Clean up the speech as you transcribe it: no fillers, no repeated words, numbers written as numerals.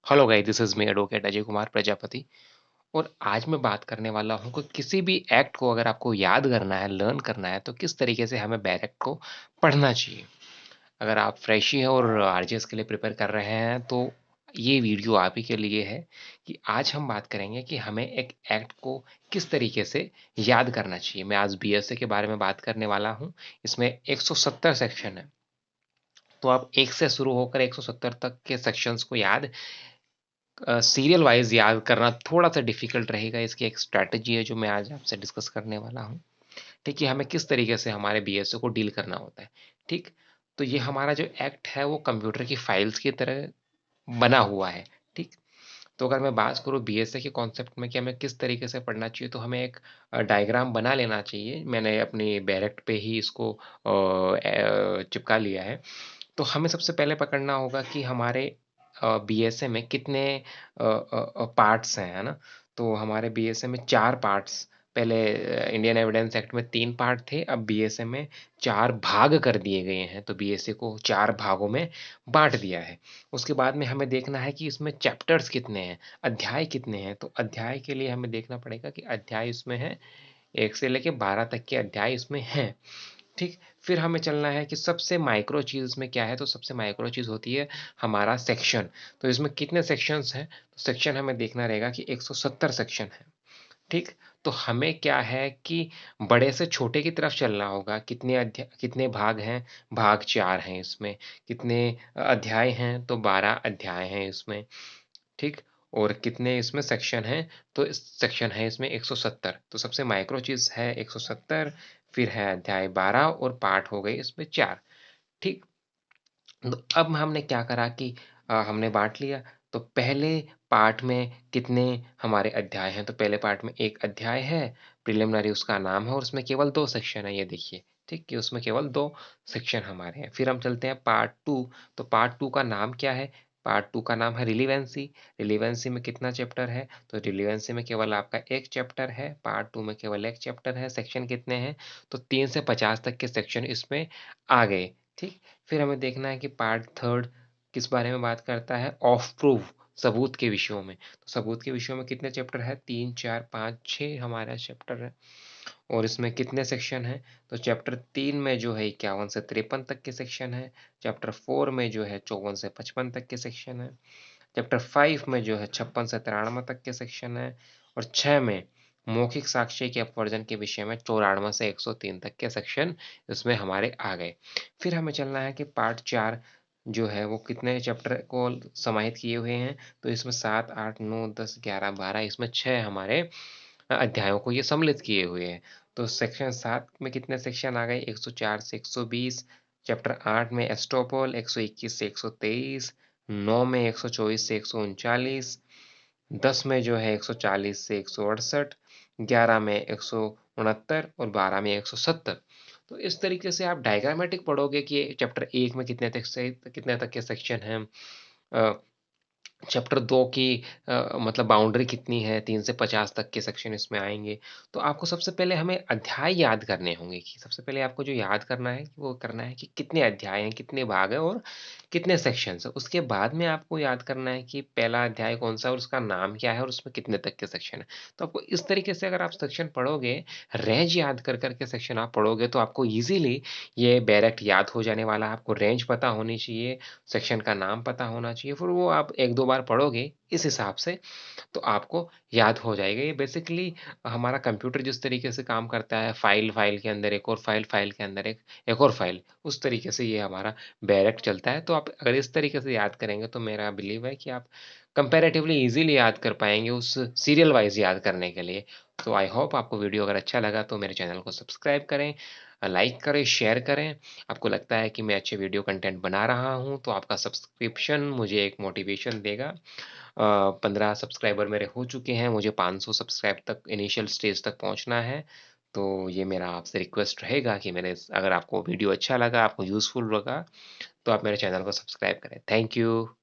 Hello guys, this is me advocate Ajay Kumar Prajapati. और आज मैं बात करने वाला हूँ कि किसी भी एक्ट को अगर आपको याद करना है, लर्न करना है, तो किस तरीके से हमें बैरेक्ट को पढ़ना चाहिए। अगर आप फ्रेश ही हैं और आरजेएस के लिए प्रिपेयर कर रहे हैं, तो ये वीडियो आप ही के लिए है कि आज हम बात करेंगे कि हमें एक एक्ट को किस तरीके से याद करना चाहिए। मैं आज बीएसए के बारे में बात करने वाला हूँ। इसमें 170 सेक्शन है, तो आप 1 से शुरू होकर 170 तक के सेक्शंस को याद सीरियल वाइज याद करना थोड़ा-सा डिफ़िकल्ट रहेगा। इसकी एक स्ट्रैटेजी है जो मैं आज आपसे डिस्कस करने वाला हूँ। ठीक है, हमें किस तरीके से हमारे बीएसए को डील करना होता है। ठीक? तो ये हमारा जो एक्ट है वो कंप्यूटर की फाइल्स की तरह बना हुआ है। ठीक? तो अगर मैं बात करूँ बीएसए के कॉन्सेप्ट में कि हमें किस तरीके से पढ़ना चाहिए, तो हमें एक डायग्राम बना लेना चाहिए। मैंने अपनी बैरेक्ट पे ही इसको चिपका लिया है। तो हमें सबसे पहले पकड़ना होगा कि हमारे बीएसए में कितने पार्ट्स हैं, है ना? तो हमारे बीएसए में 4 पार्ट्स, पहले इंडियन एविडेंस एक्ट में 3 पार्ट थे, अब बीएसए में 4 भाग कर दिए गए हैं, तो बीएसए को 4 भागों में बाँट दिया है। उसके बाद में हमें देखना है कि इसमें चैप्टर्स कितने हैं, अध्याय कितने हैं, तो अध्याय के लिए हमें देखना पड़ेगा कि अध्याय इसमें है 1 से लेके 12 तक के अध्याय इसमें हैं। ठीक, फिर हमें चलना है कि सबसे माइक्रो चीज़ इसमें क्या है, तो सबसे माइक्रो चीज़ होती है हमारा सेक्शन। तो इसमें कितने सेक्शंस हैं, तो सेक्शन हमें देखना रहेगा कि 170 सेक्शन है। ठीक, तो हमें क्या है कि बड़े से छोटे की तरफ चलना होगा। कितने भाग हैं, भाग 4 हैं इसमें। कितने अध्याय हैं, तो 12 अध्याय हैं इसमें। ठीक, और कितने इसमें सेक्शन हैं, तो इस सेक्शन है इसमें 170। तो सबसे माइक्रो चीज़ है 170, फिर है अध्याय 12 और पार्ट हो गए इसमें 4। ठीक, तो अब हमने क्या करा कि हमने बाँट लिया। तो पहले पार्ट में कितने हमारे अध्याय हैं, तो पहले पार्ट में 1 अध्याय है, प्रिलिमिनरी उसका नाम है और उसमें केवल 2 सेक्शन है, ये देखिए। ठीक, कि उसमें केवल 2 सेक्शन हमारे हैं। फिर हम चलते हैं पार्ट 2। तो पार्ट 2 का नाम क्या है? पार्ट 2 का नाम है रिलेवेंसी। रिलेवेंसी में कितना चैप्टर है? तो रिलेवेंसी में केवल आपका 1 चैप्टर है। पार्ट 2 में केवल 1 चैप्टर है। सेक्शन कितने हैं? तो 3 से 50 तक के सेक्शन इसमें आ गए। ठीक? फिर हमें देखना है कि पार्ट 3 किस बारे में बात करता है? ऑफ प्रूफ, सबूत के विषयों में। तो सबूत के विषयों में कितने चैप्टर हैं? 3, 4, 5, 6 हमारा चैप्टर है। और इसमें कितने सेक्शन हैं? तो चैप्टर 3 में जो है 51 से 53 तक के सेक्शन हैं। चैप्टर 4 में जो है 54 से 55 तक के सेक्शन हैं। चैप्टर 5 में जो है 56 से 93 तक के सेक्शन हैं। और 6 में मौखिक साक्ष्य के अपवर्जन के विषय में 94 से 103 तक के सेक्शन इसमें हमारे आ गए। फिर हमें चलना है कि पार्ट 4 जो है वो कितने चैप्टर को समाहित किए हुए हैं, तो इसमें 7, 8, 9, 10, 11, 12, इसमें 6 हमारे अध्यायों को ये सम्मिलित किए हुए हैं। तो सेक्शन 7 में कितने सेक्शन आ गए? 104 से 120। चैप्टर 8 में एस्टोपल 121 से 123। 9 में 124 से 139। 10 में जो है 140 से 168। 11 में 169 और 12 में 170। तो इस तरीके से आप डायग्रामेटिक पढ़ोगे कि चैप्टर 1 में कितने तक के सेक्शन हैं। अ, चैप्टर 2 की मतलब बाउंड्री कितनी है, 3 से 50 तक के सेक्शन इसमें आएँगे। तो आपको सबसे पहले हमें अध्याय याद करने होंगे कि सबसे पहले आपको जो याद करना है, वो करना है कि कितने अध्याय हैं, कितने भाग हैं और कितने सेक्शंस हैं। उसके बाद में आपको याद करना है कि पहला अध्याय कौन-सा है और उसका नाम क्या है और उसमें कितने तक के सेक्शन हैं। तो आपको इस तरीके से अगर आप सेक्शन पढ़ोगे, रेंज याद कर के सेक्शन आप पढ़ोगे, तो आपको ईज़िली ये डायरेक्ट याद हो जाने वाला है। आपको रेंज पता होनी चाहिए, सेक्शन का नाम पता होना चाहिए, फिर वो आप 1-2 बार पढ़ोगे इस हिसाब से, तो आपको याद हो जाएगा। ये बेसिकली हमारा कंप्यूटर जिस तरीके से काम करता है, फ़ाइल के अंदर एक और फ़ाइल के अंदर एक और फ़ाइल, उस तरीके से ये हमारा डायरेक्ट चलता है। तो आप अगर इस तरीके से याद करेंगे, तो मेरा बिलीव है कि आप कंपैरेटिवली ईज़िली याद कर पाएँगे उस सीरियल वाइज़ याद करने के लिए। तो आई होप आपको वीडियो अगर अच्छा लगा तो मेरे चैनल को सब्सक्राइब करें, लाइक करें, शेयर करें। आपको लगता है कि मैं अच्छे वीडियो कंटेंट बना रहा हूँ, तो आपका सब्सक्रिप्शन मुझे एक मोटिवेशन देगा। 15 सब्सक्राइबर मेरे हो चुके हैं, मुझे 500 सब्सक्राइब तक इनिशियल स्टेज तक पहुँचना है। तो ये मेरा आपसे रिक्वेस्ट रहेगा कि अगर आपको वीडियो अच्छा लगा, आपको यूज़फुल लगा, तो आप मेरे चैनल को सब्सक्राइब करें। Thank you.